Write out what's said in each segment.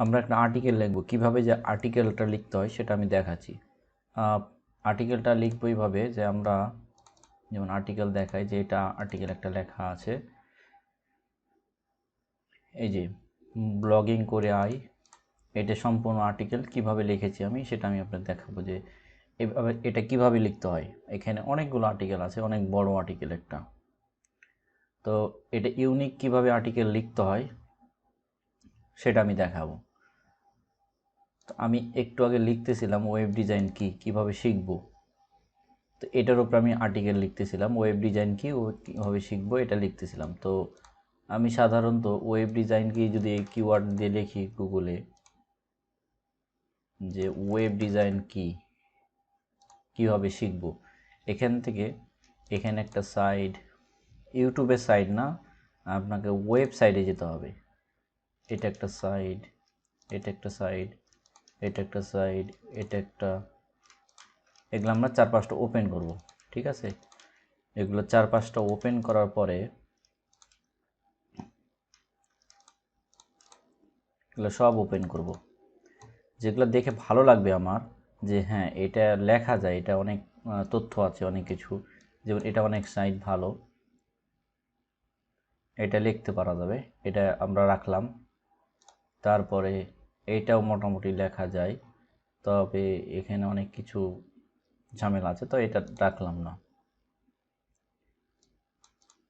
আমরা একটা আর্টিকেল লিখব, কীভাবে যে আর্টিকেলটা লিখতে হয় সেটা আমি দেখাচ্ছি। আর্টিকেলটা লিখব এইভাবে যে আমরা যেমন আর্টিকেল দেখাই যে এটা আর্টিকেল একটা লেখা আছে, এই যে ব্লগিং করে আই, এটা সম্পূর্ণ আর্টিকেল কিভাবে লিখেছি আমি সেটা আমি আপনাদের দেখাবো যে এভাবে এটা কিভাবে লিখতে হয়। এখানে অনেকগুলো আর্টিকেল আছে, অনেক বড় আর্টিকেল একটা। তো এটা ইউনিক কিভাবে আর্টিকেল লিখতে হয় সেটা আমি দেখাবো। তো আমি একটু আগে লিখতেছিলাম ওয়েব ডিজাইন কি, কিভাবে শিখবো। তো এটার উপর আমি আর্টিকেল লিখতেছিলাম, ওয়েব ডিজাইন কি ও কীভাবে শিখবো এটা লিখতেছিলাম। তো আমি সাধারণত ওয়েব ডিজাইন কি যদি এই কিওয়ার্ড দিয়ে লিখি গুগলে যে ওয়েব ডিজাইন কি, কীভাবে শিখব, এখান থেকে এখানে একটা সাইট, ইউটিউবের সাইট না, আপনাকে ওয়েবসাইটে যেতে হবে। এটা একটা সাইট, এটা একটা সাইট, এটা একটা সাইট, এটা একটা, এগুলো আমরা 4-5টা ওপেন করব, ঠিক আছে। এগুলো 4-5টা ওপেন করার পরে এগুলো সব ওপেন করব, যেগুলো দেখে ভালো লাগবে আমার, যে হ্যাঁ এটা লেখা যায়, এটা অনেক তথ্য আছে, অনেক কিছু, যেমন এটা অনেক সাইট ভালো, এটা লিখতে পারা যাবে, এটা আমরা রাখলাম। তারপরে এইটাও মোটামুটি লেখা যায়, তবে এখানে অনেক কিছু ঝামেলা আছে, তো এটা রাখলাম না।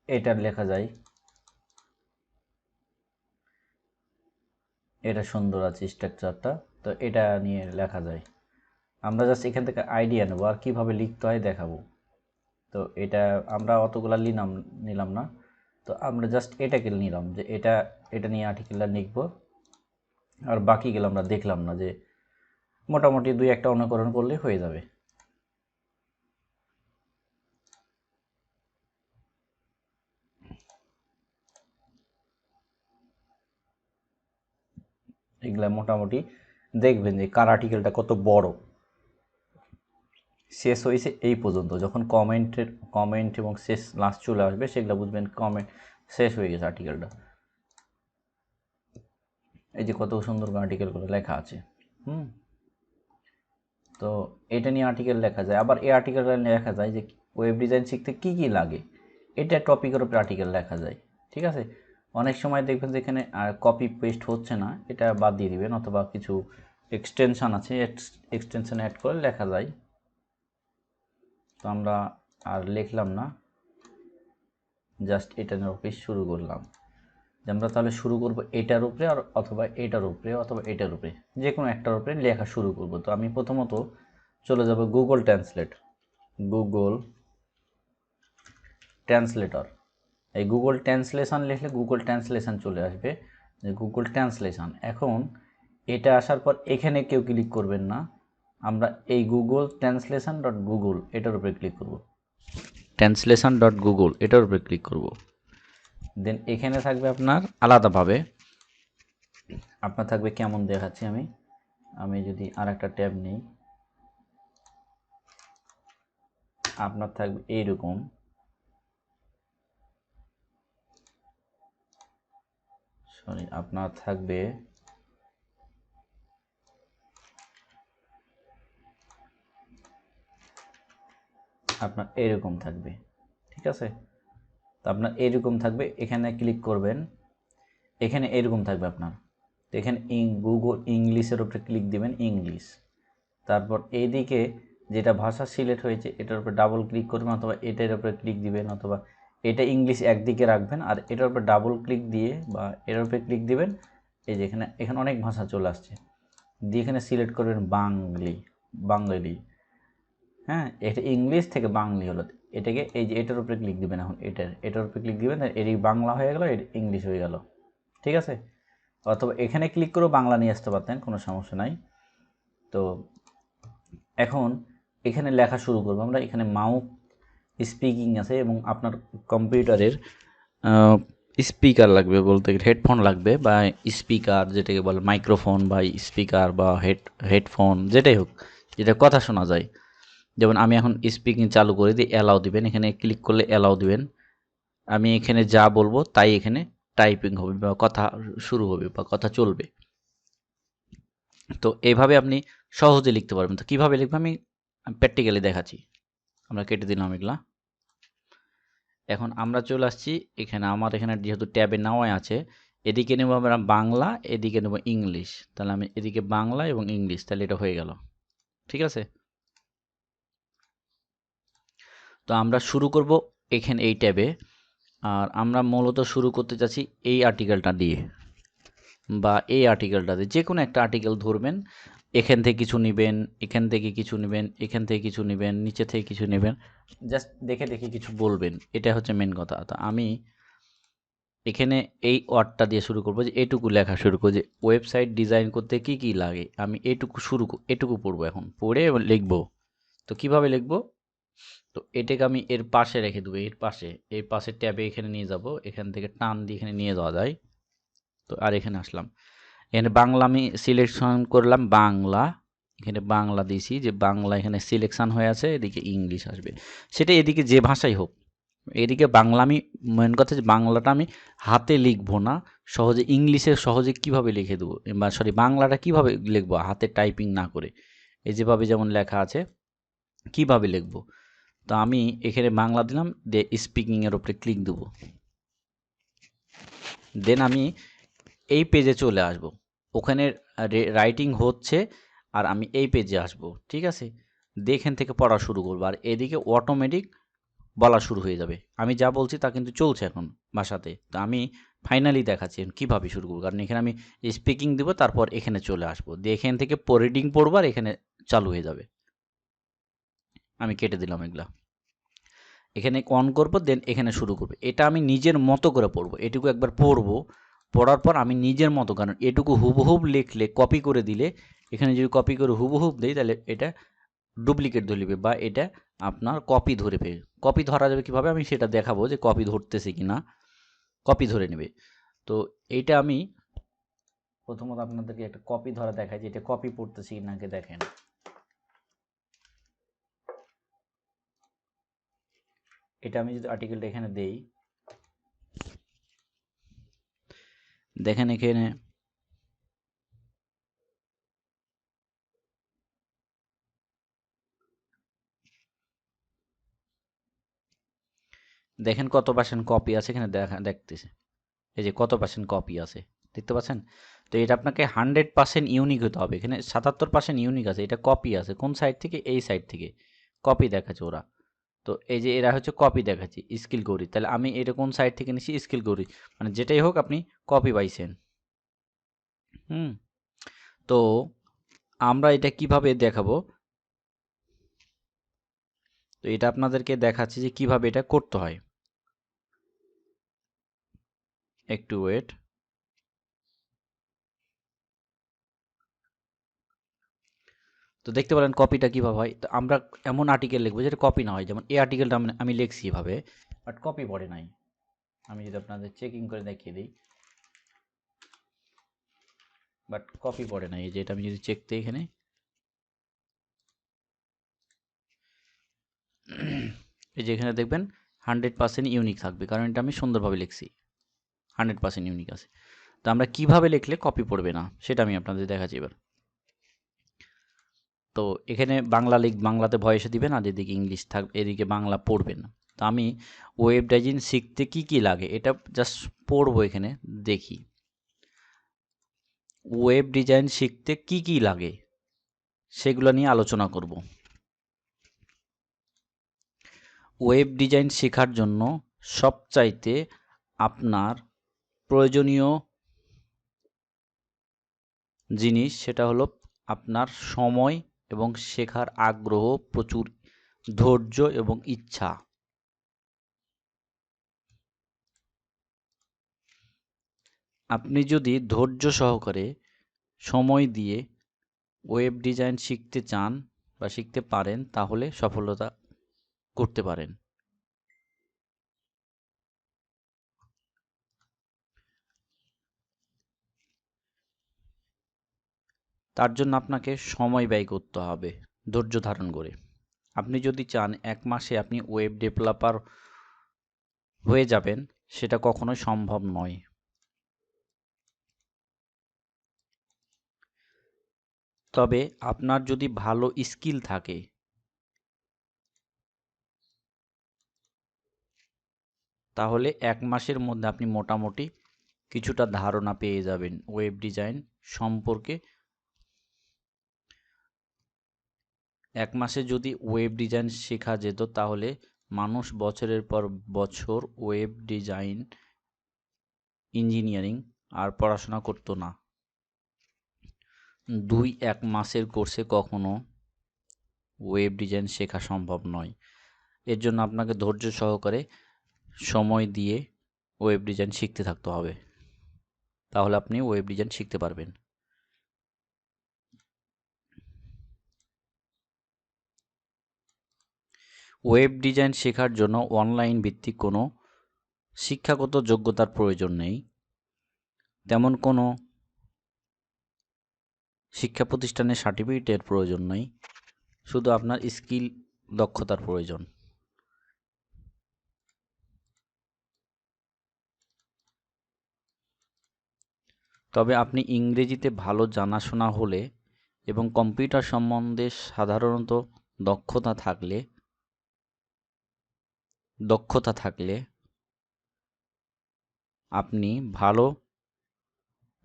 এটা লেখা যায়, এটা সুন্দর আছে স্ট্রাকচারটা, তো এটা নিয়ে লেখা যায়। আমরা জাস্ট এখান থেকে আইডিয়া নেবো আর কীভাবে লিখতে হয় দেখাবো। তো এটা আমরা অতগুলা নিলাম না, তো আমরা জাস্ট এটাকে নিলাম যে এটা এটা নিয়ে আর্টিকেলটা লিখব। আর বাকিগুলো আমরা দেখলাম না, যে মোটামুটি 2-1টা অনুকরণ করলে হয়ে যাবে। এগুলা মোটামুটি দেখবেন যে কার আর্টিকেলটা কত বড়, শেষ হয়েছে এই পর্যন্ত। যখন কমেন্ট এবং শেষ লাস্ট চলে আসবে সেগুলো বুঝবেন কমেন্ট শেষ হয়ে গেছে আর্টিকেলটা। এই যে কত সুন্দর আর্টিকেলগুলো লেখা আছে। তো এটা নিয়ে আর্টিকেল লেখা যায়। আবার এই আর্টিকেলটা লেখা যায় যে ওয়েব ডিজাইন শিখতে কী কী লাগে, এটা টপিকের উপরে আর্টিকেল লেখা যায়, ঠিক আছে। অনেক সময় দেখবেন যে এখানে কপি পেস্ট হচ্ছে না, এটা বাদ দিয়ে দিবেন, অথবা কিছু এক্সটেনশান আছে, এক্সটেনশান অ্যাড করে লেখা যায়। তো আমরা আর লিখলাম না, জাস্ট এটা নিয়ে শুরু করলাম। যে আমরা তাহলে শুরু করব এটার উপরে, আর অথবা এটার উপরে, অথবা এটার উপরে, যে কোনো একটার উপরে লেখা শুরু করব। তো আমি প্রথমত চলে যাব গুগল ট্রান্সলেটর। এই গুগল ট্রান্সলেশন লিখলে গুগল ট্রান্সলেশন চলে আসবে, যে গুগল ট্রান্সলেশন। এখন এটা আসার পর এখানে কেউ ক্লিক করবেন না, আমরা এই গুগল ট্রান্সলেশন ডট গুগল এটার উপরে ক্লিক করব, ট্রান্সলেশন ডট গুগল এটার উপরে ক্লিক করব। দেন এখানে থাকবে আপনার আলাদাভাবে, আপনার থাকবে কেমন দেখাচ্ছি আমি, আমি যদি আর একটা ট্যাব নিই, আপনার থাকবে এইরকম, সরি আপনার থাকবে আপনার এরকম থাকবে, ঠিক আছে। তো আপনার এরকম থাকবে, এখানে ক্লিক করবেন, এখানে এরকম থাকবে আপনার। তো এখানে গুগল ইংলিশের উপরে ক্লিক দিবেন, ইংলিশ। তারপর এইদিকে যেটা ভাষা সিলেক্ট হয়েছে এটার উপরে ডাবল ক্লিক করবেন, অথবা এটার উপরে ক্লিক দিবেন, অথবা এটা ইংলিশ একদিকে রাখবেন, আর এটার উপরে ডাবল ক্লিক দিয়ে বা এটার উপরে ক্লিক দিবেন। এই যে এখানে অনেক ভাষা চলে আসছে, দিয়ে এখানে সিলেক্ট করবেন বাঙালি। হ্যাঁ, এটা ইংলিশ থেকে বাংলি হলো, এটাকে এই যে এটার উপরে ক্লিক দিবেন, এখন এটার উপরে ক্লিক দিবেন, এরই বাংলা হয়ে গেল, এর ইংলিশ হয়ে গেল, ঠিক আছে। অথবা এখানে ক্লিক করেও বাংলা নিয়ে আসতে পারতেন, কোনো সমস্যা নাই। তো এখন এখানে লেখা শুরু করবো আমরা। এখানে মাউথ স্পিকিং আছে, এবং আপনার কম্পিউটারের স্পিকার লাগবে, বলতে গেলে হেডফোন লাগবে, বা স্পিকার যেটাকে বলে মাইক্রোফোন বা স্পিকার বা হেডফোন যেটাই হোক, যেটা কথা শোনা যায়। যেমন আমি এখন স্পিকিং চালু করে দিই, অ্যালাউ দিবেন, এখানে ক্লিক করলে অ্যালাউ দিবেন। আমি এখানে যা বলবো তাই এখানে টাইপিং হবে, বা কথা শুরু হবে, বা কথা চলবে। তো এইভাবে আপনি সহজে লিখতে পারবেন। তো কীভাবে লিখবেন আমি প্র্যাকটিক্যালি দেখাচ্ছি। আমরা কেটে দিলাম এগুলা। এখন আমরা চলে আসছি এখানে, আমার এখানে যেহেতু ট্যাবে নেওয়াই আছে, এদিকে নেব আমরা বাংলা, এদিকে নেব ইংলিশ। তাহলে আমি এদিকে বাংলা এবং ইংলিশ, তাহলে এটা হয়ে গেল। ঠিক আছে, তো আমরা শুরু করব এখানে এই ট্যাবে। আর আমরা মূলত শুরু করতে চাচ্ছি এই আর্টিকেলটা দিয়ে, বা এই আর্টিকেলটা দিয়ে। যে কোনো একটা আর্টিকেল ধরবেন, এখান থেকে কিছু নেবেন, এখান থেকে কিছু নেবেন, এখান থেকে কিছু নেবেন, নিচে থেকে কিছু নেবেন, জাস্ট দেখে দেখে কিছু বলবেন। এটা হচ্ছে মেন কথা। তো আমি এখানে এই ওয়ার্ডটা দিয়ে শুরু করব, যে এটুকু লেখা শুরু করব, যে ওয়েবসাইট ডিজাইন করতে কি কি লাগে। আমি এটুকু পড়বো, এখন পড়ে লিখব। তো কিভাবে লিখব, তো এটাকে আমি এর পাশে রেখে দেবো, এর পাশে ট্যাবে এখানে নিয়ে যাব, এখান থেকে টান দিয়ে এখানে নিয়ে যাওয়া যায়। তো আর এখানে আসলাম, এখানে বাংলা আমি সিলেকশন করলাম, বাংলা, এখানে বাংলা দিয়েছি, যে বাংলা এখানে সিলেকশন হয়ে আছে, এদিকে ইংলিশ আসবে। সেটা এদিকে যে ভাষাই হোক, এদিকে বাংলা আমি, মেন কথা যে বাংলাটা আমি হাতে লিখবো না, সহজে ইংলিশে সহজে কিভাবে লিখে দেবো, বা সরি বাংলাটা কিভাবে লিখবো হাতে টাইপিং না করে, এই যেভাবে যেমন লেখা আছে কিভাবে লিখবো। তো আমি এখানে বাংলা দিলাম, দিয়ে স্পিকিংয়ের উপরে ক্লিক দেবো। দেন আমি এই পেজে চলে আসব, ওখানে রাইটিং হচ্ছে, আর আমি এই পেজে আসব। ঠিক আছে, এখান থেকে পড়া শুরু করবো, আর এদিকে অটোমেটিক বলা শুরু হয়ে যাবে। আমি যা বলছি তা কিন্তু চলছে এখন ভাষাতে। তো আমি ফাইনালি দেখাচ্ছি কীভাবে শুরু করবো, কারণ এখানে আমি স্পিকিং দেবো, তারপর এখানে চলে আসবো, দিয়ে এখান থেকে রিডিং পড়বো, আর এখানে চালু হয়ে যাবে। আমি কেটে দিলাম এগুলা, এখানে অন করব, দেন এখানে শুরু করব। এটা আমি নিজের মতো করে পড়বো, এটুকু একবার পড়বো, পড়ার পর আমি নিজের মতো, কারণ এটুকু হুবহুব লিখলে, কপি করে দিলে, এখানে যদি কপি করে হুবহুব দিই, তাহলে এটা ডুপ্লিকেট ধরে নেবে, বা এটা আপনার কপি ধরে ফেলবে। কপি ধরা যাবে কীভাবে, আমি সেটা দেখাবো, যে কপি ধরতেছে কি না। কপি ধরে নেবে। তো এইটা আমি প্রথমত আপনাদেরকে একটা কপি ধরা দেখাই, যে এটা কপি পড়তেছি কি না, দেখেন। এটা আমি যদি আর্টিকেলটা এখানে দেই, দেখেন এখানে দেখেন কত পার্সেন্ট কপি আছে, এখানে দেখতেছে, এই যে কত পার্সেন্ট কপি আছে, দেখতে পাচ্ছেন। তো এটা আপনাকে 100% ইউনিক হতে হবে। এখানে 77% ইউনিক আছে, এটা কপি আছে কোন সাইড থেকে, এই সাইড থেকে কপি দেখাচ্ছে ওরা। তো এই যে এরা হচ্ছে কপি দেখাচ্ছে স্কিল করি, তাহলে আমি এটা কোন সাইড থেকে নিচ্ছি, স্কিল করি, মানে যেটাই হোক আপনি কপি পাইছেন। তো আমরা এটা কিভাবে দেখাবো, তো এটা আপনাদেরকে দেখাচ্ছি যে কিভাবে এটা করতে হয়। একটু ওয়েট। তো দেখতে পেলেন কপিটা কীভাবে হয়। তো আমরা এমন আর্টিকেল লিখবো যেটা কপি না হয়, যেমন এই আর্টিকেলটা আমি লিখছি এভাবে, বাট কপি পড়ে নাই। আমি যদি আপনাদের চেকিং করে দেখিয়ে দিই, বাট কপি পড়ে নাই, এই যে এটা আমি যদি চেক দিই এখানে, এই যে এখানে দেখবেন 100% ইউনিক থাকবে, কারণ এটা আমি সুন্দরভাবে লিখছি, 100% ইউনিক আছে। তো আমরা কিভাবে লিখলে কপি পড়বে না সেটা আমি আপনাদের দেখাচ্ছি এবার। তো এখানে বাংলাতে ভয়েসে দিবেন, আর এদিকে ইংলিশ থাকবে, এদিকে বাংলা পড়বেন। তো আমি ওয়েব ডিজাইন শিখতে কি কি লাগে এটা জাস্ট পড়বো, এখানে দেখি ওয়েব ডিজাইন শিখতে কি কি লাগে সেগুলো নিয়ে আলোচনা করব। ওয়েব ডিজাইন শেখার জন্য সবচাইতে আপনার প্রয়োজনীয় জিনিস সেটা হলো আপনার সময় এবং শেখার আগ্রহ, প্রচুর ধৈর্য এবং ইচ্ছা। আপনি যদি ধৈর্য সহকারে সময় দিয়ে ওয়েব ডিজাইন শিখতে চান বা শিখতে পারেন, তাহলে সফলতা করতে পারেন। তার জন্য আপনাকে সময় ব্যয় করতে হবে, ধৈর্য ধারণ করে। আপনি যদি চান 1 মাসে আপনি ওয়েব ডেভেলপার হয়ে যাবেন, সেটা কখনোই সম্ভব নয়। তবে আপনার যদি ভালো স্কিল থাকে, তাহলে 1 মাসের মধ্যে আপনি মোটামুটি কিছুটা ধারণা পেয়ে যাবেন ওয়েব ডিজাইন সম্পর্কে। 1 মাসে যদি ওয়েব ডিজাইন শেখা যেত, তাহলে মানুষ বছরের পর বছর ওয়েব ডিজাইন ইঞ্জিনিয়ারিং আর পড়াশোনা করতো না। 2-1 মাসের কোর্সে কখনো ওয়েব ডিজাইন শেখা সম্ভব নয়। এর জন্য আপনাকে ধৈর্য সহকারে সময় দিয়ে ওয়েব ডিজাইন শিখতে থাকতে হবে, তাহলে আপনি ওয়েব ডিজাইন শিখতে পারবেন। ওয়েব ডিজাইন শেখার জন্য অনলাইন ভিত্তিক কোনো শিক্ষাগত যোগ্যতার প্রয়োজন নেই। তেমন কোনো শিক্ষা প্রতিষ্ঠানের সার্টিফিকেটের প্রয়োজন নেই, শুধু আপনার স্কিল, দক্ষতার প্রয়োজন। তবে আপনি ইংরেজিতে ভালো জানাশোনা হলে এবং কম্পিউটার সম্বন্ধে সাধারণত দক্ষতা থাকলে আপনি ভালো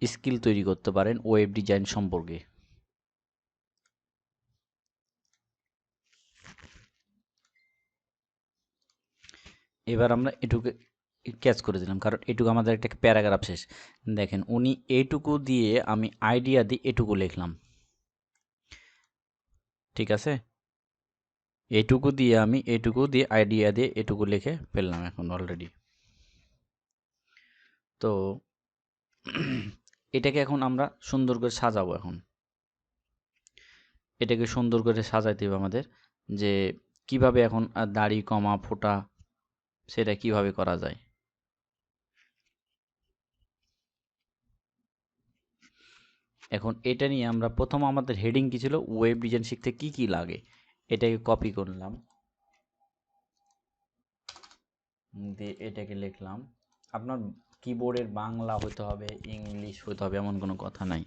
স্কিল তৈরি করতে পারেন ওয়েব ডিজাইন সম্পর্কে। এবার আমরা এটুকু ক্যাচ করে দিলাম, কারণ এটুকু আমাদের একটা প্যারাগ্রাফ শেষ। দেখেন, উনি এইটুকু দিয়ে আমি আইডিয়া দিয়ে এটুকু লিখলাম, ঠিক আছে? এটুকু দিয়ে আইডিয়া দিয়ে এটুকু লিখে ফেললাম এখন অলরেডি। তো এটাকে এখন আমরা সুন্দর করে সাজাবো। এখন এটাকে সুন্দর করে সাজাইতে হবে আমাদের, যে কিভাবে এখন দাড়ি, কমা, ফোঁটা সেটা কিভাবে করা যায়। এখন এটা নিয়ে আমরা প্রথম, আমাদের হেডিং কি ছিল, ওয়েব ডিজাইন শিখতে কি কি লাগে, এটাকে কপি করলাম, দিয়ে এটাকে লিখলাম। আপনার কিবোর্ডের বাংলা হতে হবে, ইংলিশ হতে হবে, এমন কোনো কথা নাই।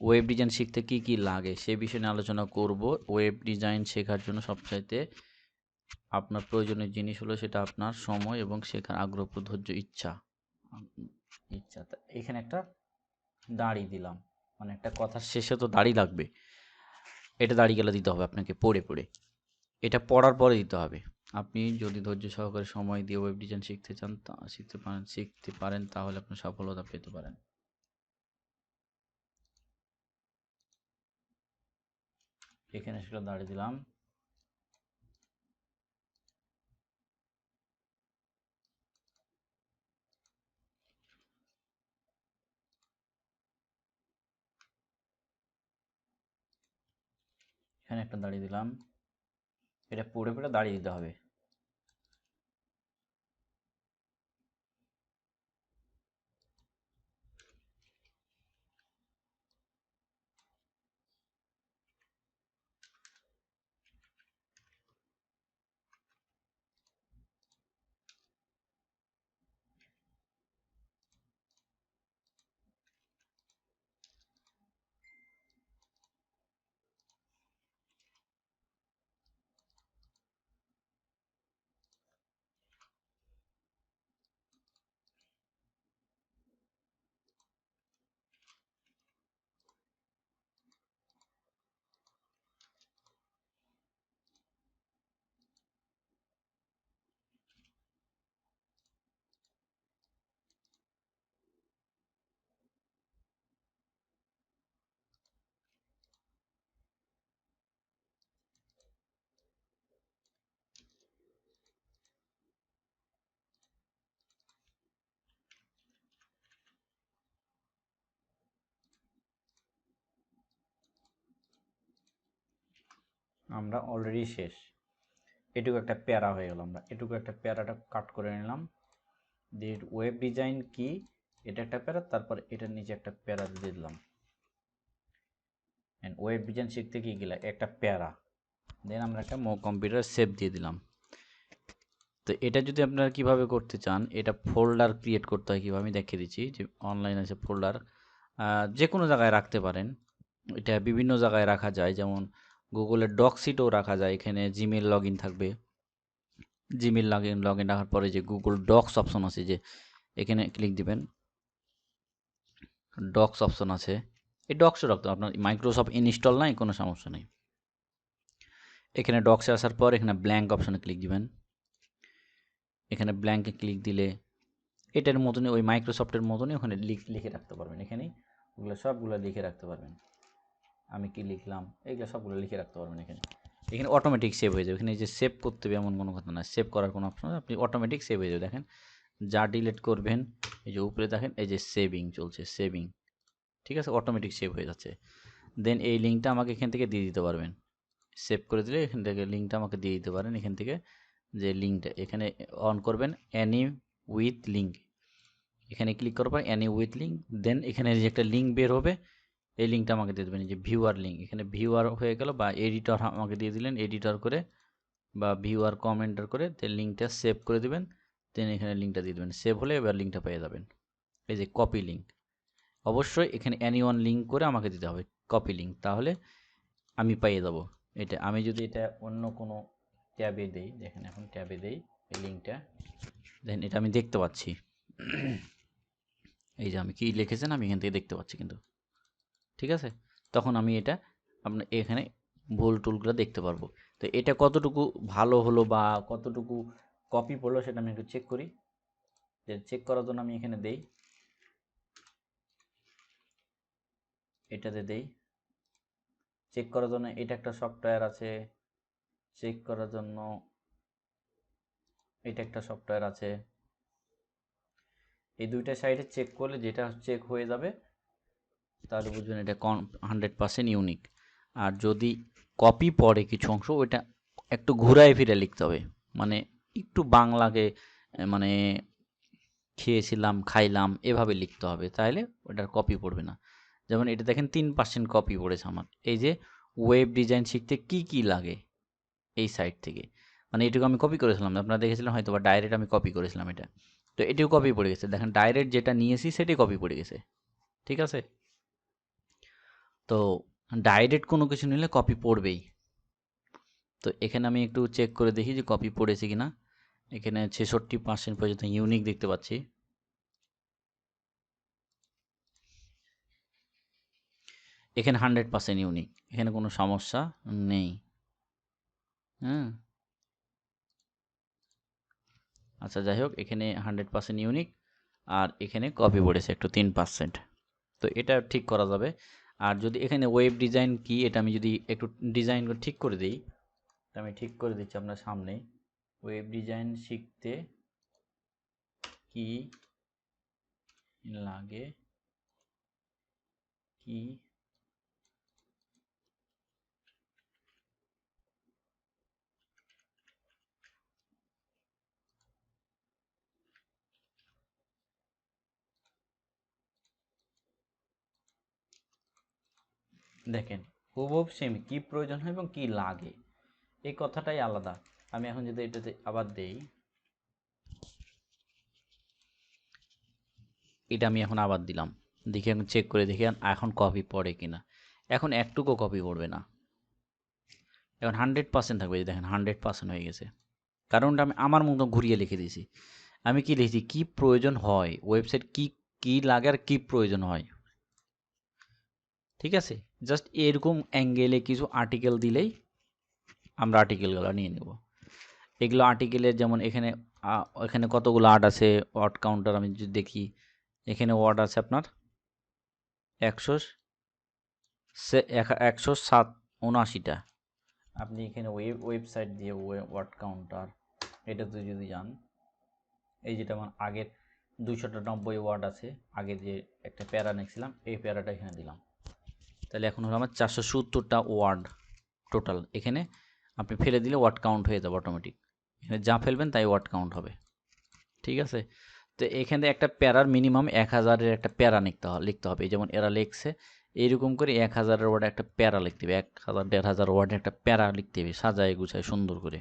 ওয়েব ডিজাইন শিখতে কি কি লাগে সে বিষয়ে নিয়ে আলোচনা করব। ওয়েব ডিজাইন শেখার জন্য সবচাইতে আপনার প্রয়োজনীয় জিনিস হলো সেটা আপনার সময় এবং শেখার আগ্রহ, ধৈর্য, ইচ্ছা। এখানে একটা দাড়ি দিলাম, মানে একটা কথার শেষে তো দাড়ি লাগবে, এটা দাড়ি গেলে দিতে হবে আপনাকে পড়ে পড়ে, এটা পড়ার পরে দিতে হবে। আপনি যদি ধৈর্য সহকারে সময় দিয়ে ওয়েব ডিজাইন শিখতে চান, শিখতে পারেন তাহলে আপনি সফলতা পেতে পারেন। এখানে সেটা দাঁড়িয়ে দিলাম। এখানে একটা দাঁড়িয়ে দিলাম, এটা পড়ে পড়ে দাঁড়িয়ে দিতে হবে। আমরা অলরেডি শেষ। এটুকু একটা প্যারা হয়ে গেল, আমরা এটুকু একটা প্যারাটা কাট করে নিলাম, দিয়ে ওয়েব ডিজাইন কি এটা একটা প্যারা, তারপর এটার নিচে একটা প্যারা দিয়ে দিলাম। ওয়েব ডিজাইন শিখতে কি গেলে একটা প্যারা, দেন আমরা একটা কম্পিউটার সেভ দিয়ে দিলাম। তো এটা যদি আপনারা কিভাবে করতে চান, এটা ফোল্ডার ক্রিয়েট করতে হয় কীভাবে আমি দেখিয়ে দিচ্ছি। যে অনলাইন আছে ফোল্ডার, যে কোনো জায়গায় রাখতে পারেন, এটা বিভিন্ন জায়গায় রাখা যায়, যেমন গুগলের ডক্সিটেও রাখা যায়। এখানে জিমেল লগ ইন থাকবে, জিমেল লগ ইন রাখার পরে যে গুগল ডক্স অপশন আছে, যে এখানে ক্লিক দিবেন, ডক্স অপশন আছে, এই ডক্সও রাখতে আপনার মাইক্রোসফট ইনস্টল নাই, কোনো সমস্যা নেই। এখানে ডক্সে আসার পর এখানে ব্ল্যাঙ্ক অপশনে ক্লিক দিবেন। এখানে ব্ল্যাঙ্কে ক্লিক দিলে এটার মতনই, ওই মাইক্রোসফটের মতনই ওখানে লিখে রাখতে পারবেন। এখানেই ওগুলো সবগুলো লিখে রাখতে পারবেন। আমি কি লিখলাম এইগুলো সবগুলো লিখে রাখতে পারবেন। এখানে এখানে অটোমেটিক সেভ হয়ে যাবে। এখানে যে সেভ করতে হবে এমন কোনো কথা না, সেভ করার কোনো অপশন, আপনি অটোমেটিক সেভ হয়ে যাবে। দেখেন যা ডিলিট করবেন, এই যে উপরে দেখেন এই যে সেভিং চলছে, সেভিং, ঠিক আছে, অটোমেটিক সেভ হয়ে যাচ্ছে। দেন এই লিঙ্কটা আমাকে এখান থেকে দিয়ে দিতে পারবেন। সেভ করে দিলে এখান থেকে লিঙ্কটা আমাকে দিয়ে দিতে পারেন। এখান থেকে যে লিঙ্কটা এখানে অন করবেন, অ্যানি উইথ লিঙ্ক, এখানে ক্লিক করার পর অ্যানি উইথ লিঙ্ক, দেন এখানে যে একটা লিঙ্ক বের হবে, এই লিঙ্কটা আমাকে দিয়ে দেবেন, যে ভিউয়ার লিঙ্ক, এখানে ভিউয়ার হয়ে গেল, বা এডিটর আমাকে দিয়ে দিলেন, এডিটর করে বা ভিউয়ার কমেন্টার করে লিঙ্কটা সেভ করে দিবেন। দেন এখানে লিঙ্কটা দিয়ে দেবেন, সেভ হলে এবার লিঙ্কটা পেয়ে যাবেন। এই যে কপি লিঙ্ক, অবশ্যই এখানে অ্যানি ওয়ান লিঙ্ক করে আমাকে দিতে হবে, কপি লিঙ্ক, তাহলে আমি পেয়ে যাব এটা। আমি যদি এটা অন্য কোনো ট্যাবে দেই, দেখেন এখন ট্যাবে দেই এই লিঙ্কটা, দেন এটা আমি দেখতে পাচ্ছি। এই যে আমি কি লিখেছেন আমি এখান থেকে দেখতে পাচ্ছি কিন্তু, ঠিক আছে। তখন আমি এটা আপনার এখানে ভুল টুলগুলো দেখতে পারবো। তো এটা কতটুকু ভালো হলো বা কতটুকু কপি পড়লো সেটা আমি একটু চেক করি। যে চেক করার জন্য আমি এখানে দেই, এটাতে দেই, চেক করার জন্য এটা একটা সফটওয়্যার আছে, চেক করার জন্য এটা একটা সফটওয়্যার আছে। এই দুইটা সাইডে চেক করলে যেটা চেক হয়ে যাবে তাহলে বুঝবেন এটা 100% ইউনিক। আর যদি কপি পড়ে কিছু অংশ, ওইটা একটু ঘুরায় ফিরে লিখতে হবে, মানে একটু বাংলাকে মানে খেয়েছিলাম খাইলাম এভাবে লিখতে হবে, তাহলে ওটার কপি পড়বে না। যেমন এটা দেখেন 3% কপি পড়েছে আমার। এই যে ওয়েব ডিজাইন শিখতে কি কি লাগে, এই সাইট থেকে, মানে এটুকু আমি কপি করেছিলাম, আপনারা দেখেছিলেন হয়তো, বা ডাইরেক্ট আমি কপি করেছিলাম এটা, তো এটিও কপি পড়ে গেছে। দেখেন ডাইরেক্ট যেটা নিয়েছি সেটাই কপি পড়ে গেছে, ঠিক আছে। তো ডাইরেক্ট কোনো কিছু নিলে কপি পড়বেই। তো এখানে আমি একটু চেক করে দেখি যে কপি পড়েছে কিনা। এখানে 66% পর্যন্ত ইউনিক দেখতে পাচ্ছি। এখানে 100% ইউনিক, এখানে কোনো সমস্যা নেই। হ্যাঁ, আচ্ছা যাই হোক, এখানে 100% ইউনিক, আর এখানে কপি পড়েছে একটু 3%। তো এটা ঠিক করা যাবে। আর যদি এখানে ওয়েব ডিজাইন কি, এটা আমি যদি একটু ডিজাইন ঠিক করে দিই, আমি ঠিক করে দিচ্ছি আপনার সামনে। ওয়েব ডিজাইন শিখতে কি লাগে, কি দেখেন হুবহু সেম, কি প্রয়োজন হয় এবং কি লাগে এই কথাটাই আলাদা। আমি এখন যদি এটাতে আবার দেই, এটা আমি এখন আবার দিলাম, দেখি এখন চেক করে দেখি এখন কপি পড়ে কিনা। এখন একটুকু কপি পড়বে না, এখন 100% থাকবে। যে দেখেন 100% হয়ে গেছে, কারণটা আমি আমার মতো ঘুরিয়ে লিখে দিয়েছি। আমি কি লিখেছি, কি প্রয়োজন হয় ওয়েবসাইট, কি কি লাগে আর কি প্রয়োজন হয়, ঠিক আছে। জাস্ট এরকম অ্যাঙ্গেলে কিছু আর্টিকেল দিলেই আমরা আর্টিকেলগুলো নিয়ে নেব। এগুলো আর্টিকেলের যেমন এখানে এখানে কতগুলো আর্ট আছে, ওয়ার্ড কাউন্টার আমি যদি দেখি, এখানে ওয়ার্ড আছে আপনার 179টা। আপনি এখানে ওয়েবসাইট দিয়ে ওয়ার্ড কাউন্টার এটাতে যদি যান, এই যেটা আমার আগের 290 ওয়ার্ড আছে, আগে যে একটা প্যারা নিয়েছিলাম এই প্যারাটা এখানে দিলাম, তাহলে এখন হলো আমার 470টা ওয়ার্ড টোটাল। এখানে আপনি ফেলে দিলে ওয়ার্ড কাউন্ট হয়ে যাবে অটোমেটিক, এখানে যা ফেলবেন তাই ওয়ার্ড কাউন্ট হবে, ঠিক আছে। তো এখানে একটা প্যারার মিনিমাম 1000-এর একটা প্যারা লিখতে হবে। যেমন এরা লিখছে এইরকম করে 1000-এর ওয়ার্ডে একটা প্যারা লিখতে হবে, 1000 1500 ওয়ার্ডে একটা প্যারা লিখতে হবে, সাজায় গুছায় সুন্দর করে,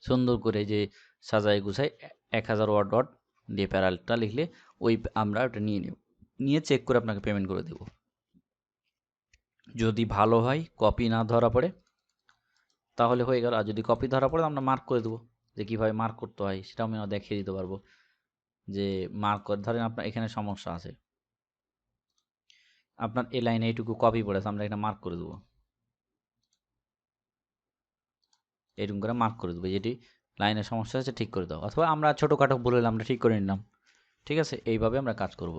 সুন্দর করে যে সাজায় গুছায় 1000 ওয়ার্ড ওয়ার্ড দিয়ে প্যারাটা লিখলে ওই আমরা ওটা নিয়ে নেব, নিয়ে চেক করে আপনাকে পেমেন্ট করে দেবো। যদি ভালো হয়, কপি না ধরা পড়ে, তাহলে হয়ে গেল। আর যদি কপি ধরা পড়ে আমরা মার্ক করে দেবো, যে কীভাবে মার্ক করতে হয় সেটাও আমি দেখিয়ে দিতে পারবো। যে মার্ক করে, ধরেন আপনার এখানে সমস্যা আছে, আপনার এই লাইনে এইটুকু কপি পড়েছে, আমরা এখানে মার্ক করে দেবো, এরকম করে মার্ক করে দেবো, যেটি লাইনের সমস্যা আছে ঠিক করে দাও। অথবা আমরা ছোটোখাটো ভুল হলে আমরা ঠিক করে নিলাম। ঠিক আছে, এইভাবে আমরা কাজ করব।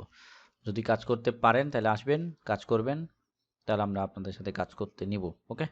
যদি কাজ করতে পারেন তাহলে আসবেন, কাজ করবেন, তাহলে আমরা আপনাদের সাথে কাজ করতে নিব। ওকে।